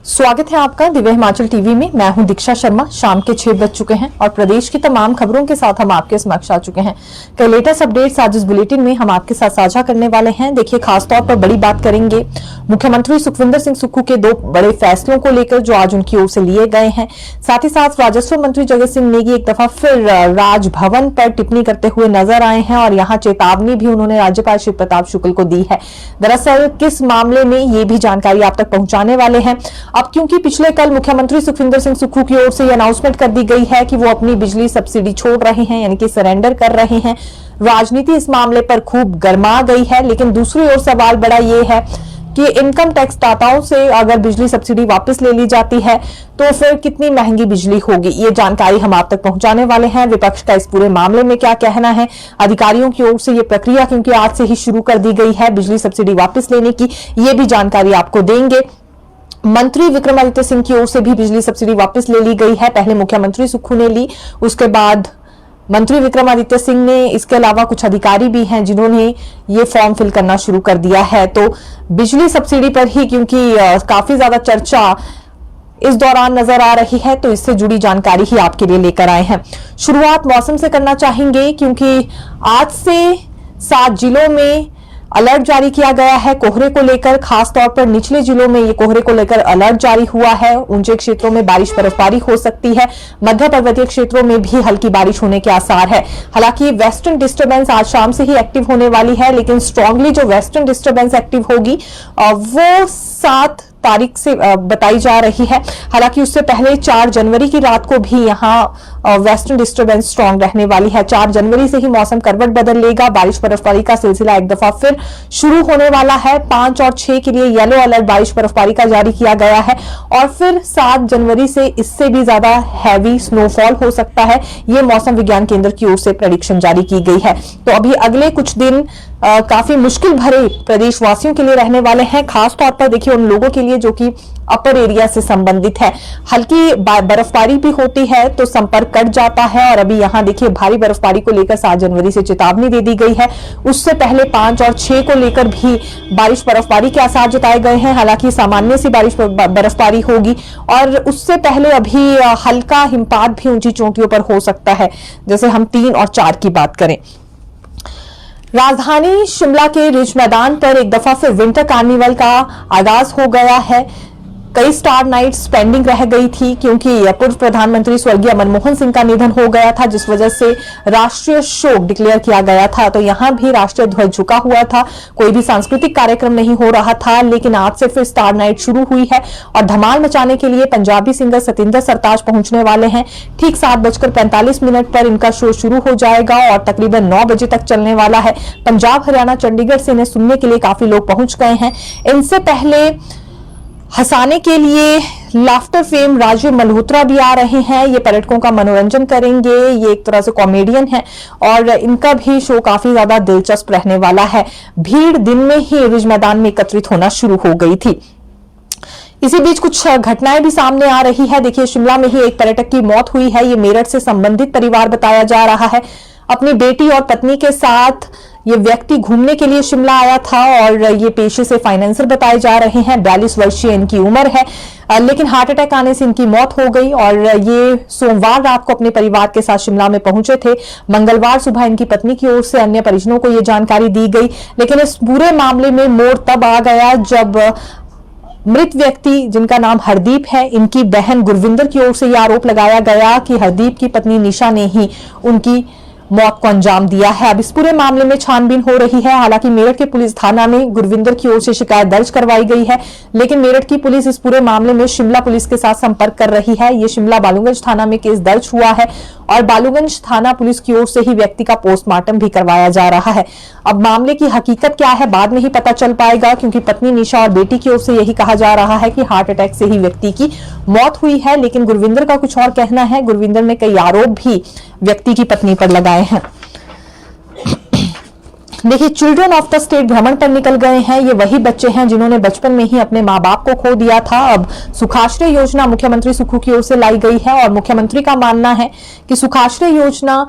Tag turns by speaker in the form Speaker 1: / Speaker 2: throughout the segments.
Speaker 1: स्वागत है आपका दिव्य हिमाचल टीवी में। मैं हूं दीक्षा शर्मा। शाम के 6 बज चुके हैं और प्रदेश की तमाम खबरों के साथ हम आपके समक्ष आ चुके हैं। कई लेटेस्ट अपडेट्स आज इस बुलेटिन में हम आपके साथ साझा करने वाले हैं। देखिए, खासतौर पर बड़ी बात करेंगे मुख्यमंत्री सुखविंदर सिंह सुक्खू के 2 बड़े फैसलों को लेकर जो आज उनकी ओर से लिए गए हैं। साथ ही साथ राजस्व मंत्री जगत सिंह नेगी एक दफा फिर राजभवन पर टिप्पणी करते हुए नजर आए हैं और यहाँ चेतावनी भी उन्होंने राज्यपाल शिव प्रताप शुक्ल को दी है। दरअसल किस मामले में ये भी जानकारी आप तक पहुंचाने वाले हैं। अब क्योंकि पिछले कल मुख्यमंत्री सुखविंदर सिंह सुक्खू की ओर से अनाउंसमेंट कर दी गई है कि वो अपनी बिजली सब्सिडी छोड़ रहे हैं, यानी कि सरेंडर कर रहे हैं। राजनीति इस मामले पर खूब गर्मा गई है, लेकिन दूसरी ओर सवाल बड़ा ये है कि इनकम टैक्स दाताओं से अगर बिजली सब्सिडी वापस ले ली जाती है तो फिर कितनी महंगी बिजली होगी, ये जानकारी हम आप तक पहुंचाने वाले हैं। विपक्ष का इस पूरे मामले में क्या कहना है, अधिकारियों की ओर से ये प्रक्रिया क्योंकि आज से ही शुरू कर दी गई है बिजली सब्सिडी वापस लेने की, ये भी जानकारी आपको देंगे। मंत्री विक्रमादित्य सिंह की ओर से भी बिजली सब्सिडी वापस ले ली गई है। पहले मुख्यमंत्री सुक्खू ने ली, उसके बाद मंत्री विक्रमादित्य सिंह ने, इसके अलावा कुछ अधिकारी भी हैं जिन्होंने ये फॉर्म फिल करना शुरू कर दिया है। तो बिजली सब्सिडी पर ही क्योंकि काफी ज्यादा चर्चा इस दौरान नजर आ रही है, तो इससे जुड़ी जानकारी ही आपके लिए लेकर आए हैं। शुरुआत मौसम से करना चाहेंगे क्योंकि आज से 7 जिलों में अलर्ट जारी किया गया है कोहरे को लेकर। खासतौर पर निचले जिलों में ये कोहरे को लेकर अलर्ट जारी हुआ है। ऊंचे क्षेत्रों में बारिश बर्फबारी हो सकती है, मध्य पर्वतीय क्षेत्रों में भी हल्की बारिश होने के आसार है। हालांकि वेस्टर्न डिस्टर्बेंस आज शाम से ही एक्टिव होने वाली है, लेकिन स्ट्रांगली जो वेस्टर्न डिस्टर्बेंस एक्टिव होगी वो 7 तारीख से बताई जा रही है। हालांकि उससे पहले 4 जनवरी की रात को भी यहाँ वेस्टर्न डिस्टर्बेंस स्ट्रांग रहने वाली है। 4 जनवरी से ही मौसम करवट बदल लेगा, बारिश बर्फबारी का सिलसिला एक दफा फिर शुरू होने वाला है। 5 और 6 के लिए येलो अलर्ट बारिश बर्फबारी का जारी किया गया है और फिर 7 जनवरी से इससे भी ज्यादा हैवी स्नोफॉल हो सकता है, ये मौसम विज्ञान केंद्र की ओर से प्रेडिक्शन जारी की गई है। तो अभी अगले कुछ दिन काफी मुश्किल भरे प्रदेशवासियों के लिए रहने वाले हैं। खासतौर पर देखिए उन लोगों के लिए जो कि अपर एरिया से संबंधित है। हल्की बर्फबारी भी होती है तो संपर्क कट जाता है और अभी यहाँ देखिए भारी बर्फबारी को लेकर 7 जनवरी से चेतावनी दे दी गई है। उससे पहले 5 और 6 को लेकर भी बारिश बर्फबारी के आसार जताए गए हैं। हालांकि सामान्य सी बारिश बर्फबारी होगी और उससे पहले अभी हल्का हिमपात भी ऊंची चोटियों पर हो सकता है, जैसे हम 3 और 4 की बात करें। राजधानी शिमला के रिज मैदान पर एक दफा फिर विंटर कार्निवल का आगाज हो गया है। कई स्टार नाइट्स पेंडिंग रह गई थी क्योंकि पूर्व प्रधानमंत्री स्वर्गीय मनमोहन सिंह का निधन हो गया था, जिस वजह से राष्ट्रीय शोक डिक्लेयर किया गया था। तो यहां भी राष्ट्रीय ध्वज झुका हुआ था, कोई भी सांस्कृतिक कार्यक्रम नहीं हो रहा था। लेकिन आज से फिर स्टार नाइट शुरू हुई है और धमाल मचाने के लिए पंजाबी सिंगर सतिंदर सरताज पहुंचने वाले हैं। ठीक 7:45 पर इनका शो शुरू हो जाएगा और तकरीबन 9 बजे तक चलने वाला है। पंजाब, हरियाणा, चंडीगढ़ से इन्हें सुनने के लिए काफी लोग पहुंच गए हैं। इनसे पहले हंसाने के लिए लाफ्टर फेम राजीव मल्होत्रा भी आ रहे हैं। ये पर्यटकों का मनोरंजन करेंगे, ये एक तरह से कॉमेडियन है और इनका भी शो काफी ज्यादा दिलचस्प रहने वाला है। भीड़ दिन में ही रिज मैदान में एकत्रित होना शुरू हो गई थी। इसी बीच कुछ घटनाएं भी सामने आ रही है। देखिए, शिमला में ही एक पर्यटक की मौत हुई है। ये मेरठ से संबंधित परिवार बताया जा रहा है। अपनी बेटी और पत्नी के साथ ये व्यक्ति घूमने के लिए शिमला आया था और ये पेशे से फाइनेंसर बताए जा रहे हैं। 42 वर्षीय इनकी उम्र है, लेकिन हार्ट अटैक आने से इनकी मौत हो गई और ये सोमवार रात को अपने परिवार के साथ शिमला में पहुंचे थे। मंगलवार सुबह इनकी पत्नी की ओर से अन्य परिजनों को ये जानकारी दी गई, लेकिन इस पूरे मामले में मोड़ तब आ गया जब मृत व्यक्ति जिनका नाम हरदीप है, इनकी बहन गुरविंदर की ओर से यह आरोप लगाया गया कि हरदीप की पत्नी निशा ने ही उनकी मौत को अंजाम दिया है। अब इस पूरे मामले में छानबीन हो रही है। हालांकि मेरठ के पुलिस थाना में गुरविंदर की ओर से शिकायत दर्ज करवाई गई है, लेकिन मेरठ की पुलिस इस पूरे मामले में शिमला पुलिस के साथ संपर्क कर रही है। ये शिमला बालूगंज थाना में केस दर्ज हुआ है और बालूगंज थाना पुलिस की ओर से ही व्यक्ति का पोस्टमार्टम भी करवाया जा रहा है। अब मामले की हकीकत क्या है बाद में ही पता चल पाएगा, क्योंकि पत्नी निशा और बेटी की ओर से यही कहा जा रहा है कि हार्ट अटैक से ही व्यक्ति की मौत हुई है। लेकिन गुरविंदर का कुछ और कहना है। गुरविंदर ने कई आरोप भी व्यक्ति की पत्नी पर लगाए हैं। देखिए, चिल्ड्रन ऑफ द स्टेट भ्रमण पर निकल गए हैं। ये वही बच्चे हैं जिन्होंने बचपन में ही अपने माँ बाप को खो दिया था। अब सुखाश्रय योजना मुख्यमंत्री सुक्खू की ओर से लाई गई है और मुख्यमंत्री का मानना है कि सुखाश्रय योजना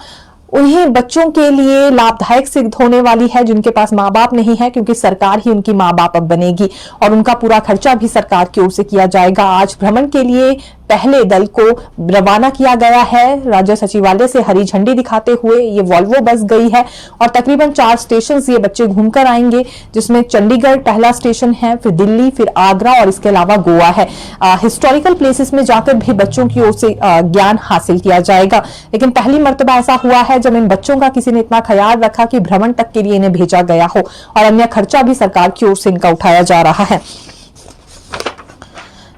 Speaker 1: उन्हें बच्चों के लिए लाभदायक सिद्ध होने वाली है जिनके पास माँ बाप नहीं है, क्योंकि सरकार ही उनकी माँ बाप अब बनेगी और उनका पूरा खर्चा भी सरकार की ओर से किया जाएगा। आज भ्रमण के लिए पहले दल को रवाना किया गया है। राज्य सचिवालय से हरी झंडी दिखाते हुए ये वॉल्वो बस गई है और तकरीबन 4 स्टेशन ये बच्चे घूमकर आएंगे, जिसमें चंडीगढ़ पहला स्टेशन है, फिर दिल्ली, फिर आगरा और इसके अलावा गोवा है। हिस्टोरिकल प्लेसेस में जाकर भी बच्चों की ओर से ज्ञान हासिल किया जाएगा। लेकिन पहली मर्तबा ऐसा हुआ है जब इन बच्चों का किसी ने इतना ख्याल रखा कि भ्रमण तक के लिए इन्हें भेजा गया हो और अन्य खर्चा भी सरकार की ओर से इनका उठाया जा रहा है।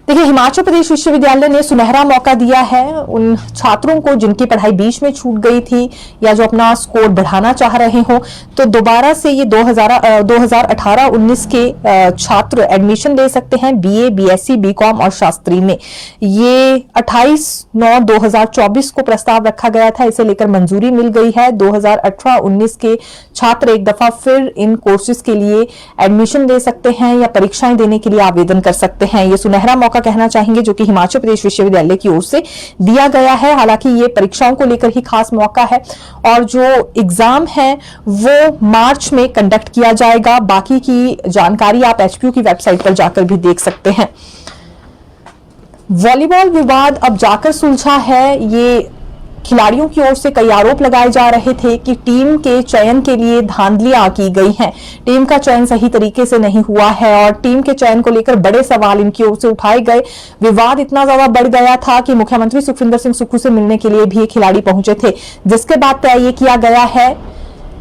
Speaker 1: देखिए, हिमाचल प्रदेश विश्वविद्यालय ने सुनहरा मौका दिया है उन छात्रों को जिनकी पढ़ाई बीच में छूट गई थी या जो अपना स्कोर बढ़ाना चाह रहे हो, तो दोबारा से ये 2018-19 के छात्र एडमिशन ले सकते हैं बीए, बीएससी, बीकॉम और शास्त्री में। ये 28/9/2024 को प्रस्ताव रखा गया था, इसे लेकर मंजूरी मिल गई है। 2018-19 के छात्र एक दफा फिर इन कोर्सेज के लिए एडमिशन ले सकते हैं या परीक्षाएं देने के लिए आवेदन कर सकते हैं। ये सुनहरा मौका कहना चाहेंगे जो कि हिमाचल प्रदेश विश्वविद्यालय की ओर से दिया गया है। हालांकि ये परीक्षाओं को लेकर ही खास मौका है और जो एग्जाम है वो मार्च में कंडक्ट किया जाएगा। बाकी की जानकारी आप एचपीयू की वेबसाइट पर जाकर भी देख सकते हैं। वॉलीबॉल विवाद अब जाकर सुलझा है। ये खिलाड़ियों की ओर से कई आरोप लगाए जा रहे थे कि टीम के चयन के लिए धांधलियां की गई हैं, टीम का चयन सही तरीके से नहीं हुआ है और टीम के चयन को लेकर बड़े सवाल इनकी ओर से उठाए गए। विवाद इतना ज्यादा बढ़ गया था कि मुख्यमंत्री सुखविंदर सिंह सुक्खू से मिलने के लिए भी खिलाड़ी पहुंचे थे, जिसके बाद तय ये किया गया है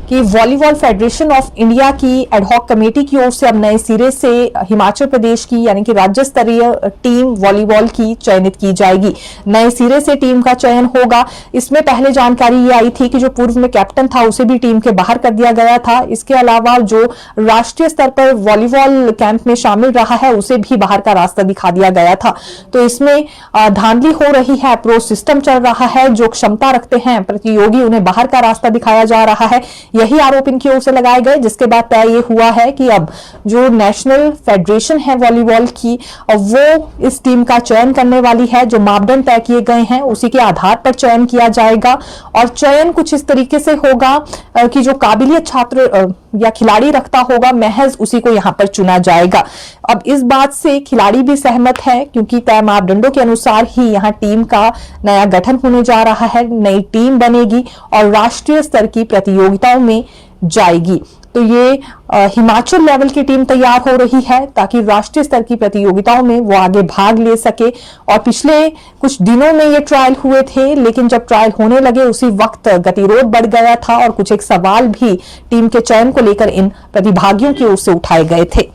Speaker 1: कि वॉलीबॉल फेडरेशन ऑफ इंडिया की एडहॉक कमेटी की ओर से अब नए सिरे से हिमाचल प्रदेश की यानी कि राज्य स्तरीय टीम वॉलीबॉल की चयनित की जाएगी। नए सिरे से टीम का चयन होगा। इसमें पहले जानकारी ये आई थी कि जो पूर्व में कैप्टन था उसे भी टीम के बाहर कर दिया गया था। इसके अलावा जो राष्ट्रीय स्तर पर वॉलीबॉल कैंप में शामिल रहा है उसे भी बाहर का रास्ता दिखा दिया गया था। तो इसमें धांधली हो रही है, अप्रोच सिस्टम चल रहा है, जो क्षमता रखते हैं प्रतियोगी उन्हें बाहर का रास्ता दिखाया जा रहा है। यही आरोप इनकी ओर से लगाए गए, जिसके बाद तय ये हुआ है कि अब जो नेशनल फेडरेशन है वॉलीबॉल की वो इस टीम का चयन करने वाली है। जो मापदंड तय किए गए हैं उसी के आधार पर चयन किया जाएगा और चयन कुछ इस तरीके से होगा कि जो काबिलियत छात्र या खिलाड़ी रखता होगा महज उसी को यहां पर चुना जाएगा। अब इस बात से खिलाड़ी भी सहमत है क्योंकि तय मापदंडों के अनुसार ही यहां टीम का नया गठन होने जा रहा है, नई टीम बनेगी और राष्ट्रीय स्तर की प्रतियोगिताओं में जाएगी। तो ये हिमाचल लेवल की टीम तैयार हो रही है ताकि राष्ट्रीय स्तर की प्रतियोगिताओं में वो आगे भाग ले सके। और पिछले कुछ दिनों में ये ट्रायल हुए थे, लेकिन जब ट्रायल होने लगे उसी वक्त गतिरोध बढ़ गया था और कुछ एक सवाल भी टीम के चयन को लेकर इन प्रतिभागियों की ओर से उठाए गए थे।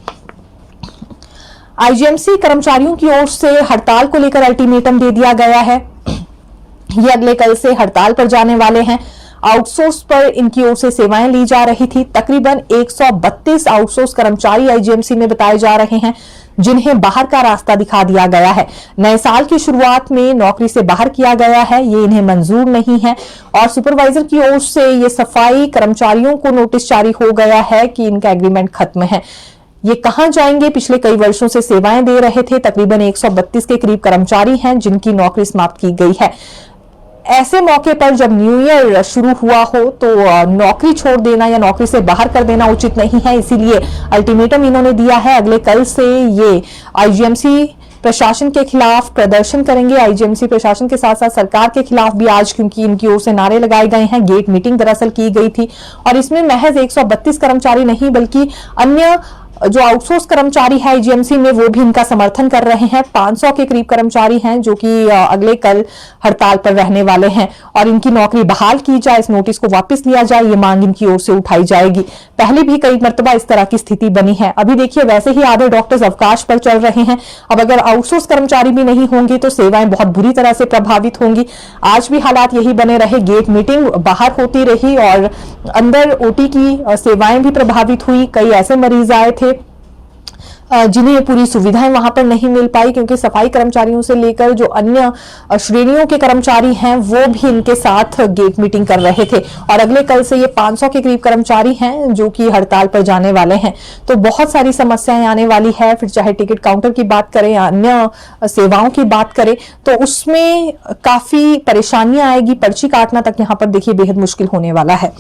Speaker 1: आईजीएमसी कर्मचारियों की ओर से हड़ताल को लेकर अल्टीमेटम दे दिया गया है। ये अगले कल से हड़ताल पर जाने वाले हैं। आउटसोर्स पर इनकी ओर से सेवाएं ली जा रही थी। तकरीबन 132 आउटसोर्स कर्मचारी आईजीएमसी में बताए जा रहे हैं जिन्हें बाहर का रास्ता दिखा दिया गया है। नए साल की शुरुआत में नौकरी से बाहर किया गया है, ये इन्हें मंजूर नहीं है और सुपरवाइजर की ओर से ये सफाई कर्मचारियों को नोटिस जारी हो गया है कि इनका एग्रीमेंट खत्म है। ये कहां जाएंगे? पिछले कई वर्षों से सेवाएं दे रहे थे। तकरीबन 132 के करीब कर्मचारी हैं जिनकी नौकरी समाप्त की गई है। ऐसे मौके पर जब न्यू ईयर शुरू हुआ हो तो नौकरी छोड़ देना या नौकरी से बाहर कर देना उचित नहीं है, इसीलिए अल्टीमेटम इन्होंने दिया है। अगले कल से ये आईजीएमसी प्रशासन के खिलाफ प्रदर्शन करेंगे। आईजीएमसी प्रशासन के साथ साथ सरकार के खिलाफ भी आज, क्योंकि इनकी ओर से नारे लगाए गए हैं। गेट मीटिंग दरअसल की गई थी और इसमें महज 132 कर्मचारी नहीं बल्कि अन्य जो आउटसोर्स कर्मचारी है आईजीएमसी में वो भी इनका समर्थन कर रहे हैं। 500 के करीब कर्मचारी हैं जो कि अगले कल हड़ताल पर रहने वाले हैं और इनकी नौकरी बहाल की जाए, इस नोटिस को वापस लिया जाए, ये मांग इनकी ओर से उठाई जाएगी। पहले भी कई मर्तबा इस तरह की स्थिति बनी है। अभी देखिए, वैसे ही आधे डॉक्टर्स अवकाश पर चल रहे हैं। अब अगर आउटसोर्स कर्मचारी भी नहीं होंगे तो सेवाएं बहुत बुरी तरह से प्रभावित होंगी। आज भी हालात यही बने रहे। गेट मीटिंग बाहर होती रही और अंदर ओटी की सेवाएं भी प्रभावित हुई। कई ऐसे मरीज आए थे जिन्हें पूरी सुविधाएं वहां पर नहीं मिल पाई, क्योंकि सफाई कर्मचारियों से लेकर जो अन्य श्रेणियों के कर्मचारी हैं वो भी इनके साथ गेट मीटिंग कर रहे थे। और अगले कल से ये 500 के करीब कर्मचारी हैं जो कि हड़ताल पर जाने वाले हैं। तो बहुत सारी समस्याएं आने वाली है। फिर चाहे टिकट काउंटर की बात करें या अन्य सेवाओं की बात करें तो उसमें काफी परेशानियां आएगी। पर्ची काटना तक यहां पर देखिए बेहद मुश्किल होने वाला है।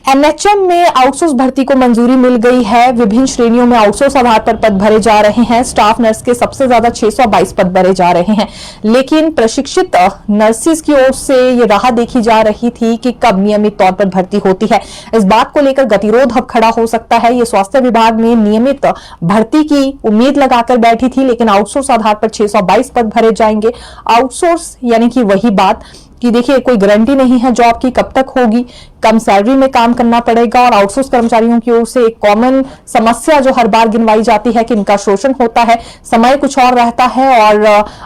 Speaker 1: एनएचएम में आउटसोर्स भर्ती को मंजूरी मिल गई है। विभिन्न श्रेणियों में आउटसोर्स आधार पर पद भरे जा रहे हैं। स्टाफ नर्स के सबसे ज्यादा 622 पद भरे जा रहे हैं, लेकिन प्रशिक्षित नर्सेज की ओर से ये राह देखी जा रही थी कि कब नियमित तौर पर भर्ती होती है। इस बात को लेकर गतिरोध अब खड़ा हो सकता है। ये स्वास्थ्य विभाग में नियमित भर्ती की उम्मीद लगाकर बैठी थी, लेकिन आउटसोर्स आधार पर 622 पद भरे जाएंगे। आउटसोर्स यानी कि वही बात कि देखिए कोई गारंटी नहीं है जॉब की कब तक होगी, कम सैलरी में काम करना पड़ेगा। और आउटसोर्स कर्मचारियों की ओर से एक कॉमन समस्या जो हर बार गिनवाई जाती है कि इनका शोषण होता है, समय कुछ और रहता है और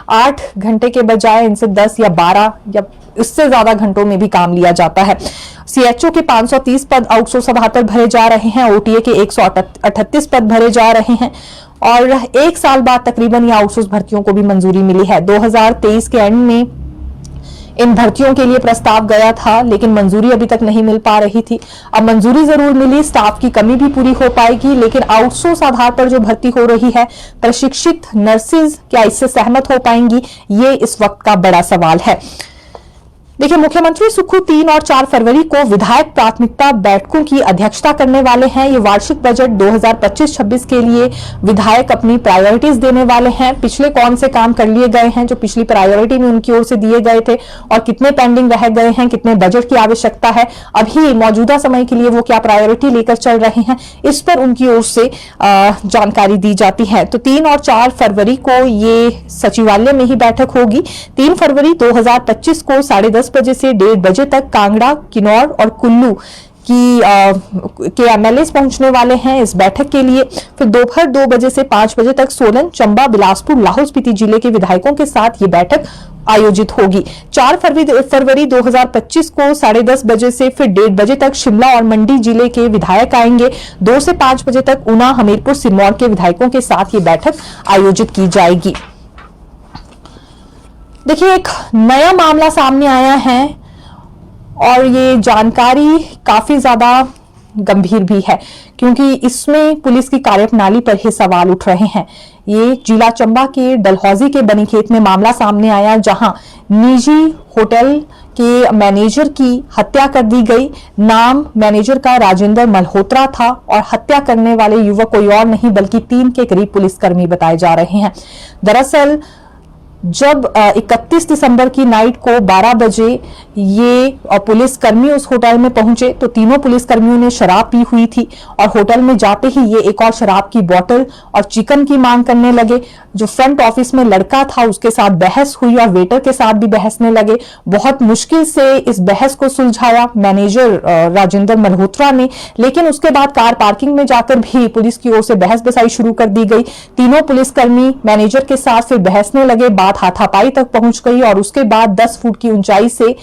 Speaker 1: 8 घंटे के बजाय इनसे 10 या 12 या इससे ज्यादा घंटों में भी काम लिया जाता है। सीएचओ के 530 पद आउटसोर्स आधार पर भरे जा रहे हैं। ओटीए के 138 पद भरे जा रहे हैं और 1 साल बाद तकरीबन ये आउटसोर्स भर्तियों को भी मंजूरी मिली है। 2023 के एंड में इन भर्तियों के लिए प्रस्ताव गया था, लेकिन मंजूरी अभी तक नहीं मिल पा रही थी। अब मंजूरी जरूर मिली, स्टाफ की कमी भी पूरी हो पाएगी, लेकिन आउटसोर्स आधार पर जो भर्ती हो रही है, प्रशिक्षित नर्सेज क्या इससे सहमत हो पाएंगी, ये इस वक्त का बड़ा सवाल है। देखिए, मुख्यमंत्री सुक्खू 3 और 4 फरवरी को विधायक प्राथमिकता बैठकों की अध्यक्षता करने वाले हैं। ये वार्षिक बजट 2025-26 के लिए विधायक अपनी प्रायोरिटीज देने वाले हैं। पिछले कौन से काम कर लिए गए हैं जो पिछली प्रायोरिटी में उनकी ओर से दिए गए थे और कितने पेंडिंग रह गए हैं, कितने बजट की आवश्यकता है, अभी मौजूदा समय के लिए वो क्या प्रायोरिटी लेकर चल रहे हैं, इस पर उनकी ओर से जानकारी दी जाती है। तो 3 और 4 फरवरी को ये सचिवालय में ही बैठक होगी। 3 फरवरी 2025 को 10:30 बजे से 1:30 बजे तक कांगड़ा, किन्नौर और कुल्लू के एमएलए पहुंचने वाले हैं इस बैठक के लिए। फिर दोपहर 2 बजे से 5 बजे तक सोलन, चंबा, बिलासपुर, लाहौल स्पीति जिले के विधायकों के साथ ये बैठक आयोजित होगी। 4 फरवरी 2025 को 10:30 बजे से फिर 1:30 बजे तक शिमला और मंडी जिले के विधायक आएंगे। 2 से 5 बजे तक ऊना, हमीरपुर, सिरमौर के विधायकों के साथ ये बैठक आयोजित की जाएगी। देखिए, एक नया मामला सामने आया है और ये जानकारी काफी ज्यादा गंभीर भी है, क्योंकि इसमें पुलिस की कार्यप्रणाली पर ही सवाल उठ रहे हैं। ये जिला चंबा के डलहौजी के बनीखेत में मामला सामने आया, जहां निजी होटल के मैनेजर की हत्या कर दी गई। नाम मैनेजर का राजेंद्र मल्होत्रा था और हत्या करने वाले युवक कोई और नहीं बल्कि 3 के करीब पुलिसकर्मी बताए जा रहे हैं। दरअसल जब 31 दिसंबर की नाइट को 12 बजे ये पुलिसकर्मी उस होटल में पहुंचे तो तीनों पुलिसकर्मियों ने शराब पी हुई थी और होटल में जाते ही ये एक और शराब की बोतल और चिकन की मांग करने लगे। जो फ्रंट ऑफिस में लड़का था उसके साथ बहस हुई और वेटर के साथ भी बहसने लगे। बहुत मुश्किल से इस बहस को सुलझाया मैनेजर राजेंद्र मल्होत्रा ने, लेकिन उसके बाद कार पार्किंग में जाकर भी पुलिस की ओर से बहस बसाई शुरू कर दी गई। तीनों पुलिसकर्मी मैनेजर के साथ फिर बहसने लगे, बात हाथापाई तक पहुंच गई और उसके बाद 10 फुट की ऊंचाई से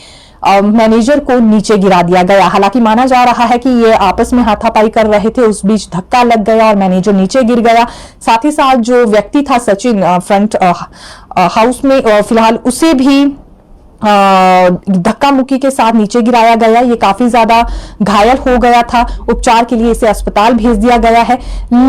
Speaker 1: मैनेजर को नीचे गिरा दिया गया। हालांकि माना जा रहा है कि ये आपस में हाथापाई कर रहे थे, उस बीच धक्का लग गया और मैनेजर नीचे गिर गया। साथ ही साथ जो व्यक्ति था सचिन फ्रंट हाउस में, फिलहाल उसे भी धक्का मुक्की के साथ नीचे गिराया गया। ये काफी ज्यादा घायल हो गया था, उपचार के लिए इसे अस्पताल भेज दिया गया है।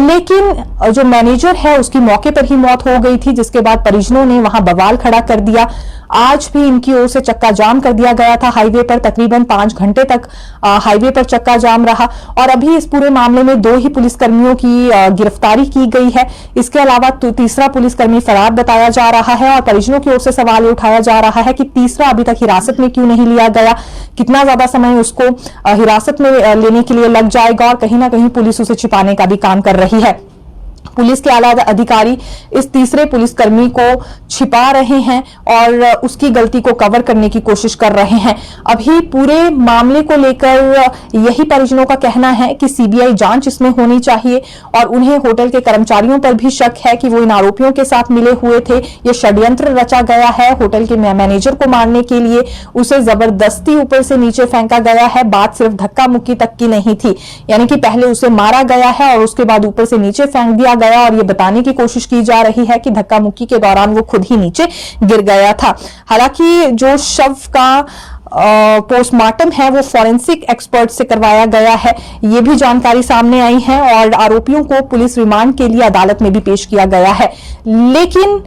Speaker 1: लेकिन जो मैनेजर है उसकी मौके पर ही मौत हो गई थी, जिसके बाद परिजनों ने वहां बवाल खड़ा कर दिया। आज भी इनकी ओर से चक्का जाम कर दिया गया था हाईवे पर। तकरीबन 5 घंटे तक हाईवे पर चक्का जाम रहा और अभी इस पूरे मामले में 2 ही पुलिसकर्मियों की गिरफ्तारी की गई है। इसके अलावा तीसरा पुलिसकर्मी फरार बताया जा रहा है और परिजनों की ओर से सवाल उठाया जा रहा है कि तीसरा अभी तक हिरासत में क्यों नहीं लिया गया, कितना ज्यादा समय उसको हिरासत में लेने के लिए लग जाएगा और कहीं ना कहीं पुलिस उसे छिपाने का भी काम कर रही है। पुलिस के आला अधिकारी इस तीसरे पुलिसकर्मी को छिपा रहे हैं और उसकी गलती को कवर करने की कोशिश कर रहे हैं। अभी पूरे मामले को लेकर यही परिजनों का कहना है कि सीबीआई जांच इसमें होनी चाहिए और उन्हें होटल के कर्मचारियों पर भी शक है कि वो इन आरोपियों के साथ मिले हुए थे। ये षड्यंत्र रचा गया है होटल के मैनेजर को मारने के लिए, उसे जबरदस्ती ऊपर से नीचे फेंका गया है। बात सिर्फ धक्का मुक्की तक की नहीं थी, यानी कि पहले उसे मारा गया है और उसके बाद ऊपर से नीचे फेंक दिया गया और ये बताने की कोशिश की जा रही है कि धक्का मुक्की के दौरान वो खुद ही नीचे गिर गया था। हालांकि जो शव का पोस्टमार्टम है वो फॉरेंसिक एक्सपर्ट से करवाया गया है, ये भी जानकारी सामने आई है और आरोपियों को पुलिस रिमांड के लिए अदालत में भी पेश किया गया है। लेकिन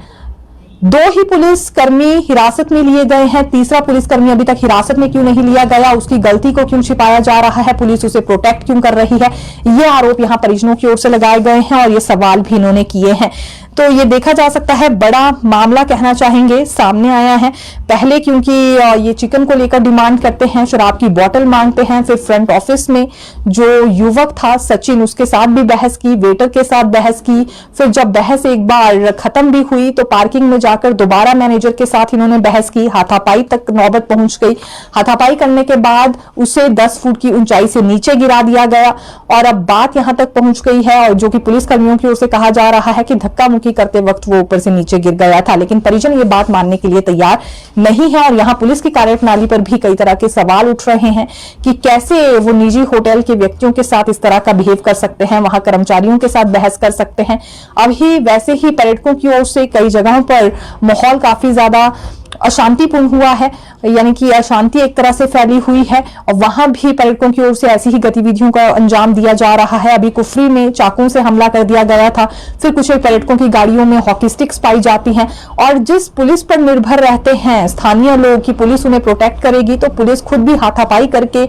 Speaker 1: 2 ही पुलिसकर्मी हिरासत में लिए गए हैं, तीसरा पुलिसकर्मी अभी तक हिरासत में क्यों नहीं लिया गया, उसकी गलती को क्यों छिपाया जा रहा है, पुलिस उसे प्रोटेक्ट क्यों कर रही है, ये आरोप यहां परिजनों की ओर से लगाए गए हैं और ये सवाल भी इन्होंने किए हैं। तो ये देखा जा सकता है बड़ा मामला कहना चाहेंगे सामने आया है। पहले क्योंकि ये चिकन को लेकर डिमांड करते हैं, शराब की बोतल मांगते हैं, फिर फ्रंट ऑफिस में जो युवक था सचिन उसके साथ भी बहस की, वेटर के साथ बहस की, फिर जब बहस एक बार खत्म भी हुई तो पार्किंग में जाकर दोबारा मैनेजर के साथ इन्होंने बहस की, हाथापाई तक नौबत पहुंच गई। हाथापाई करने के बाद उसे 10 फुट की ऊंचाई से नीचे गिरा दिया गया और अब बात यहां तक पहुंच गई है और जो कि पुलिसकर्मियों की ओर से कहा जा रहा है कि धक्का मुक्की करते वक्त वो ऊपर से नीचे गिर गया था, लेकिन परिजन ये बात मानने के लिए तैयार नहीं है। और यहां पुलिस की कार्यप्रणाली पर भी कई तरह के सवाल उठ रहे हैं कि कैसे वो निजी होटल के व्यक्तियों के साथ इस तरह का बिहेव कर सकते हैं, वहां कर्मचारियों के साथ बहस कर सकते हैं। अभी वैसे ही पर्यटकों की ओर से कई जगहों पर माहौल काफी ज्यादा अशांतिपूर्ण हुआ है, यानी कि अशांति एक तरह से फैली हुई है और वहां भी पर्यटकों की ओर से ऐसी ही गतिविधियों का अंजाम दिया जा रहा है। अभी कुफरी में चाकुओं से हमला कर दिया गया था, फिर कुछ पर्यटकों की गाड़ियों में हॉकी स्टिक्स पाई जाती हैं और जिस पुलिस पर निर्भर रहते हैं स्थानीय लोग कि पुलिस उन्हें प्रोटेक्ट करेगी, तो पुलिस खुद भी हाथापाई करके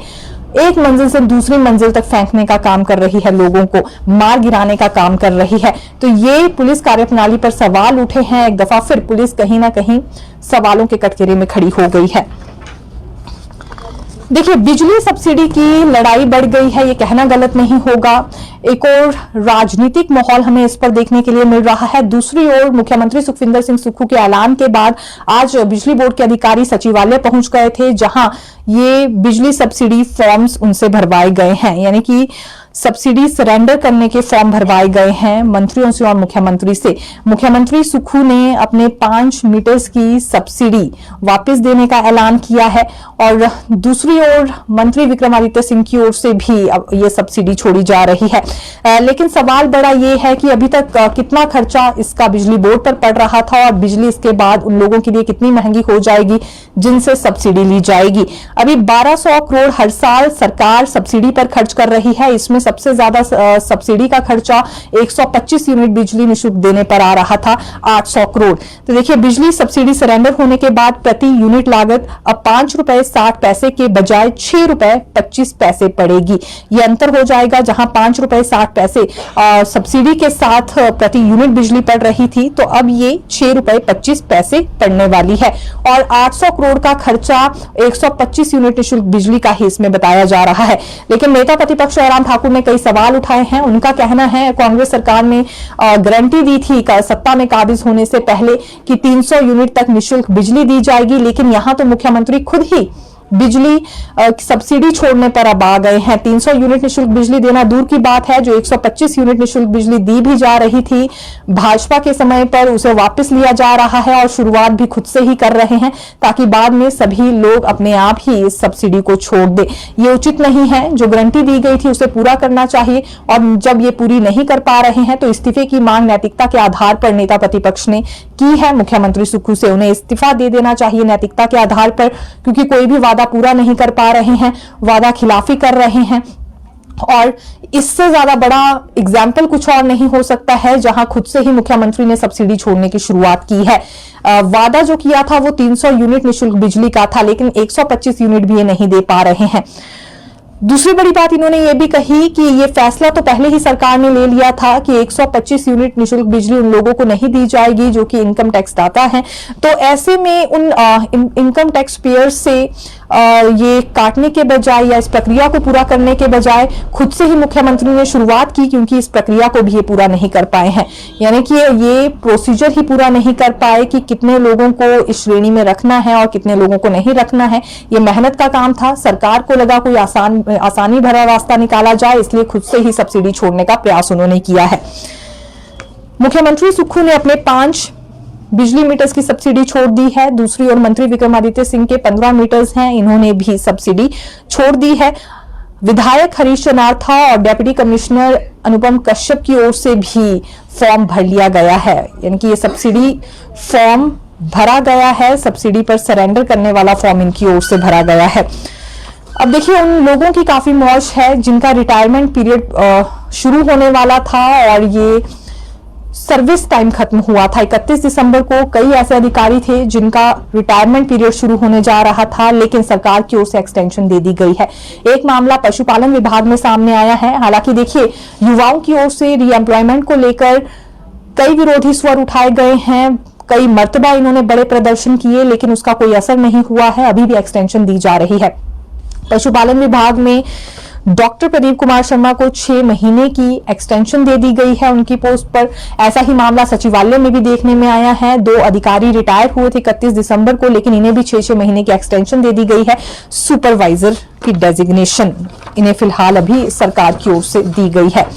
Speaker 1: एक मंजिल से दूसरी मंजिल तक फेंकने का काम कर रही है, लोगों को मार गिराने का काम कर रही है। तो ये पुलिस कार्यप्रणाली पर सवाल उठे हैं। एक दफा फिर पुलिस कहीं ना कहीं सवालों के कटघरे में खड़ी हो गई है। देखिए, बिजली सब्सिडी की लड़ाई बढ़ गई है, ये कहना गलत नहीं होगा। एक और राजनीतिक माहौल हमें इस पर देखने के लिए मिल रहा है। दूसरी ओर मुख्यमंत्री सुखविंदर सिंह सुक्खू के ऐलान के बाद आज बिजली बोर्ड के अधिकारी सचिवालय पहुंच गए थे, जहां ये बिजली सब्सिडी फॉर्म्स उनसे भरवाए गए हैं, यानी कि सब्सिडी सरेंडर करने के फॉर्म भरवाए गए हैं मंत्रियों से और मुख्यमंत्री से। मुख्यमंत्री सुक्खू ने अपने 5 मीटर्स की सब्सिडी वापस देने का ऐलान किया है और दूसरी ओर मंत्री विक्रमादित्य सिंह की ओर से भी अब ये सब्सिडी छोड़ी जा रही है। लेकिन सवाल बड़ा ये है कि अभी तक कितना खर्चा इसका बिजली बोर्ड पर पड़ रहा था और बिजली इसके बाद उन लोगों के लिए कितनी महंगी हो जाएगी जिनसे सब्सिडी ली जाएगी। अभी 1200 करोड़ हर साल सरकार सब्सिडी पर खर्च कर रही है। इसमें सबसे ज्यादा सब्सिडी का खर्चा 125 यूनिट बिजली निःशुल्क देने पर आ रहा था, 800 करोड़। तो देखिए, बिजली सब्सिडी सरेंडर होने के बाद प्रति यूनिट लागत अब 5 रुपए 60 पैसे के बजाय 6 रुपए 25 पैसे पड़ेगी। यह अंतर हो जाएगा। जहां 5 रुपए 60 पैसे सब्सिडी के साथ प्रति यूनिट बिजली पड़ रही थी, तो अब ये 6 रुपए 25 पैसे पड़ने वाली है और 800 करोड़ का खर्चा 125 यूनिट निःशुल्क बिजली का ही इसमें बताया जा रहा है। लेकिन नेता प्रतिपक्ष जयराम ठाकुर ने कई सवाल उठाए हैं। उनका कहना है कांग्रेस सरकार ने गारंटी दी थी सत्ता में काबिज होने से पहले कि 300 यूनिट तक निःशुल्क बिजली दी जाएगी, लेकिन यहां तो मुख्यमंत्री खुद ही बिजली सब्सिडी छोड़ने पर अब आ गए हैं। 300 यूनिट निःशुल्क बिजली देना दूर की बात है, जो 125 यूनिट निःशुल्क बिजली दी भी जा रही थी भाजपा के समय पर, उसे वापस लिया जा रहा है और शुरुआत भी खुद से ही कर रहे हैं ताकि बाद में सभी लोग अपने आप ही इस सब्सिडी को छोड़ दे। ये उचित नहीं है। जो गारंटी दी गई थी उसे पूरा करना चाहिए और जब ये पूरी नहीं कर पा रहे हैं तो इस्तीफे की मांग नैतिकता के आधार पर नेता प्रतिपक्ष ने की है। मुख्यमंत्री सुक्खू से उन्हें इस्तीफा दे देना चाहिए नैतिकता के आधार पर, क्योंकि कोई भी वादा पूरा नहीं कर पा रहे हैं, वादा खिलाफी कर रहे हैं। और इससे ज्यादा बड़ा एग्जाम्पल कुछ और नहीं हो सकता है, जहां खुद से ही मुख्यमंत्री ने सब्सिडी छोड़ने की शुरुआत की है। वादा जो किया था वो 300 यूनिट निःशुल्क बिजली का था, लेकिन 125 यूनिट भी ये नहीं दे पा रहे हैं। दूसरी बड़ी बात इन्होंने ये भी कही कि ये फैसला तो पहले ही सरकार ने ले लिया था कि 125 यूनिट निःशुल्क बिजली उन लोगों को नहीं दी जाएगी जो कि इनकम टैक्स दाता हैं। तो ऐसे में उन इनकम टैक्स पेयर्स से ये काटने के बजाय या इस प्रक्रिया को पूरा करने के बजाय खुद से ही मुख्यमंत्री ने शुरुआत की, क्योंकि इस प्रक्रिया को भी ये पूरा नहीं कर पाए हैं। यानी कि ये प्रोसीजर ही पूरा नहीं कर पाए कि कितने लोगों को इस श्रेणी में रखना है और कितने लोगों को नहीं रखना है। ये मेहनत का काम था। सरकार को लगा कोई आसानी भरा रास्ता निकाला जाए, इसलिए खुद से ही सब्सिडी छोड़ने का प्रयास उन्होंने किया है। मुख्यमंत्री सुक्खू ने अपने 5 बिजली मीटर्स की सब्सिडी छोड़ दी है। दूसरी ओर मंत्री विक्रमादित्य सिंह के 15 मीटर्स हैं, इन्होंने भी सब्सिडी छोड़ दी है। विधायक हरीश चनार्था और डेप्यूटी कमिश्नर अनुपम कश्यप की ओर से भी फॉर्म भर लिया गया है, यानी कि ये सब्सिडी फॉर्म भरा गया है। सब्सिडी पर सरेंडर करने वाला फॉर्म इनकी ओर से भरा गया है। अब देखिए, उन लोगों की काफी मौज है जिनका रिटायरमेंट पीरियड शुरू होने वाला था और ये सर्विस टाइम खत्म हुआ था। 31 दिसंबर को कई ऐसे अधिकारी थे जिनका रिटायरमेंट पीरियड शुरू होने जा रहा था, लेकिन सरकार की ओर से एक्सटेंशन दे दी गई है। एक मामला पशुपालन विभाग में सामने आया है। हालांकि देखिए, युवाओं की ओर से रीएम्प्लॉयमेंट को लेकर कई विरोधी स्वर उठाए गए हैं, कई मर्तबा इन्होंने बड़े प्रदर्शन किए, लेकिन उसका कोई असर नहीं हुआ है। अभी भी एक्सटेंशन दी जा रही है। पशुपालन विभाग में डॉक्टर प्रदीप कुमार शर्मा को 6 महीने की एक्सटेंशन दे दी गई है उनकी पोस्ट पर। ऐसा ही मामला सचिवालय में भी देखने में आया है। 2 अधिकारी रिटायर हुए थे 31 दिसंबर को, लेकिन इन्हें भी 6 महीने की एक्सटेंशन दे दी गई है। सुपरवाइजर की डेजिग्नेशन इन्हें फिलहाल अभी सरकार की ओर से दी गई है।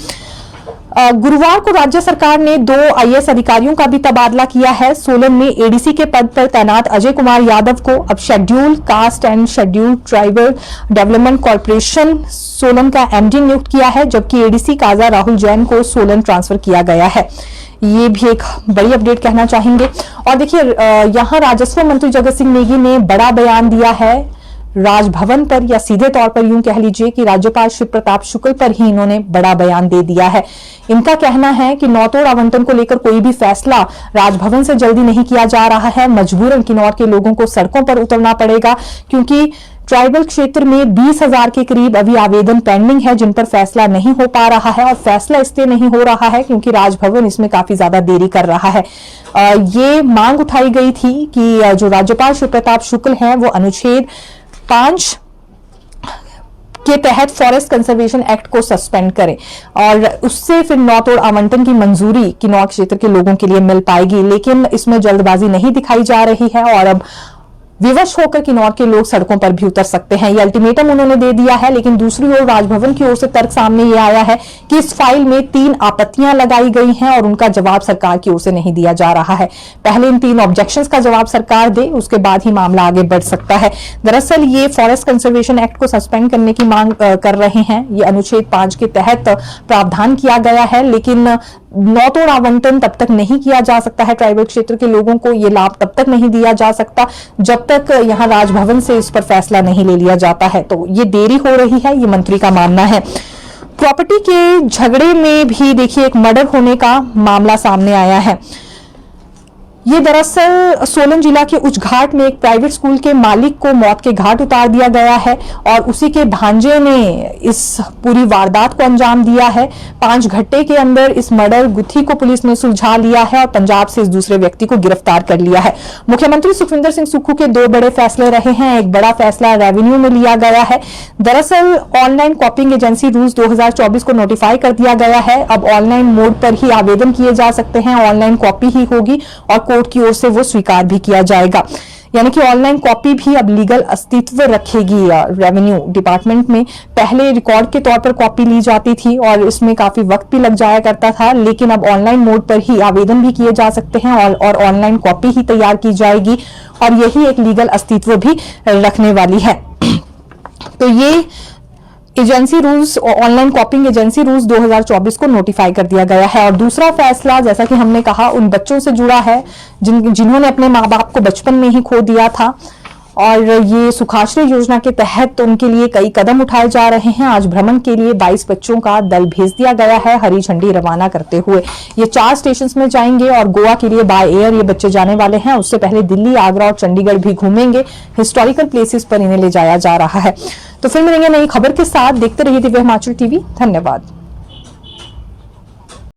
Speaker 1: गुरुवार को राज्य सरकार ने 2 आईएएस अधिकारियों का भी तबादला किया है। सोलन में एडीसी के पद पर तैनात अजय कुमार यादव को अब schedule caste and schedule tribal development corporation Solan का एमडी नियुक्त किया है, जबकि एडीसी काजा राहुल जैन को सोलन ट्रांसफर किया गया है। ये भी एक बड़ी अपडेट कहना चाहेंगे। और देखिए, यहां राजस्व मंत्री जगत सिंह नेगी ने बड़ा बयान दिया है राजभवन पर, या सीधे तौर पर यूं कह लीजिए कि राज्यपाल शिव प्रताप शुक्ल पर ही इन्होंने बड़ा बयान दे दिया है। इनका कहना है कि नौतोड़ आवंटन को लेकर कोई भी फैसला राजभवन से जल्दी नहीं किया जा रहा है। मजबूरन किन्नौर के लोगों को सड़कों पर उतरना पड़ेगा, क्योंकि ट्राइबल क्षेत्र में 20,000 के करीब अभी आवेदन पेंडिंग है जिन पर फैसला नहीं हो पा रहा है। और फैसला इसलिए नहीं हो रहा है क्योंकि राजभवन इसमें काफी ज्यादा देरी कर रहा है। ये मांग उठाई गई थी कि जो राज्यपाल शिव प्रताप शुक्ल हैं वो अनुच्छेद 5 के तहत फॉरेस्ट कंजर्वेशन एक्ट को सस्पेंड करें और उससे फिर नौतोड़ आवंटन की मंजूरी किन्नौर क्षेत्र के लोगों के लिए मिल पाएगी। लेकिन इसमें जल्दबाजी नहीं दिखाई जा रही है और अब विवश होकर किन्नौर के लोग सड़कों पर भी उतर सकते हैं। ये अल्टीमेटम उन्होंने दे दिया है। लेकिन दूसरी ओर राजभवन की ओर से तर्क सामने ये आया है कि इस फाइल में 3 आपत्तियां लगाई गई हैं और उनका जवाब सरकार की ओर से नहीं दिया जा रहा है। पहले इन 3 ऑब्जेक्शंस का जवाब सरकार दे, उसके बाद ही मामला आगे बढ़ सकता है। दरअसल ये फॉरेस्ट कंजर्वेशन एक्ट को सस्पेंड करने की मांग कर रहे हैं। ये अनुच्छेद 5 के तहत प्रावधान किया गया है, लेकिन नौतोड़ आवंटन तब तक नहीं किया जा सकता है। ट्राइबल क्षेत्र के लोगों को ये लाभ तब तक नहीं दिया जा सकता जब तक यहां राजभवन से इस पर फैसला नहीं ले लिया जाता है। तो ये देरी हो रही है, ये मंत्री का मानना है। प्रॉपर्टी के झगड़े में भी देखिए एक मर्डर होने का मामला सामने आया है। ये दरअसल सोलन जिला के उचघाट में एक प्राइवेट स्कूल के मालिक को मौत के घाट उतार दिया गया है और उसी के भांजे ने इस पूरी वारदात को अंजाम दिया है। 5 घंटे के अंदर इस मर्डर गुत्थी को पुलिस ने सुलझा लिया है और पंजाब से इस दूसरे व्यक्ति को गिरफ्तार कर लिया है। मुख्यमंत्री सुखविंदर सिंह सुक्खू के 2 बड़े फैसले रहे हैं। एक बड़ा फैसला रेवेन्यू में लिया गया है। दरअसल ऑनलाइन कॉपिंग एजेंसी रूल्स 2024 को नोटिफाई कर दिया गया है। अब ऑनलाइन मोड पर ही आवेदन किए जा सकते हैं, ऑनलाइन कॉपी ही होगी और कोर्ट की ओर से वो स्वीकार भी किया जाएगा। यानी कि ऑनलाइन कॉपी भी अब लीगल अस्तित्व रखेगी। रेवेन्यू डिपार्टमेंट में पहले रिकॉर्ड के तौर पर कॉपी ली जाती थी और इसमें काफी वक्त भी लग जाया करता था, लेकिन अब ऑनलाइन मोड पर ही आवेदन भी किए जा सकते हैं और ऑनलाइन कॉपी ही तैयार की जाएगी और यही एक लीगल अस्तित्व भी रखने वाली है। तो ये agency rules, online कॉपिंग agency rules 2024 को नोटिफाई कर दिया गया है। और दूसरा फैसला, जैसा कि हमने कहा, उन बच्चों से जुड़ा है जिन्होंने अपने माँ बाप को बचपन में ही खो दिया था और ये सुखाश्रय योजना के तहत उनके लिए कई कदम उठाए जा रहे हैं। आज भ्रमण के लिए 22 बच्चों का दल भेज दिया गया है हरी झंडी रवाना करते हुए। ये 4 स्टेशन में जाएंगे और गोवा के लिए बाय एयर ये बच्चे जाने वाले हैं। उससे पहले दिल्ली, आगरा और चंडीगढ़ भी घूमेंगे। हिस्टोरिकल प्लेसेस पर इन्हें ले जाया जा रहा है। तो फिर मिलेंगे नई खबर के साथ। देखते रहिए दिव्य हिमाचल टीवी। धन्यवाद।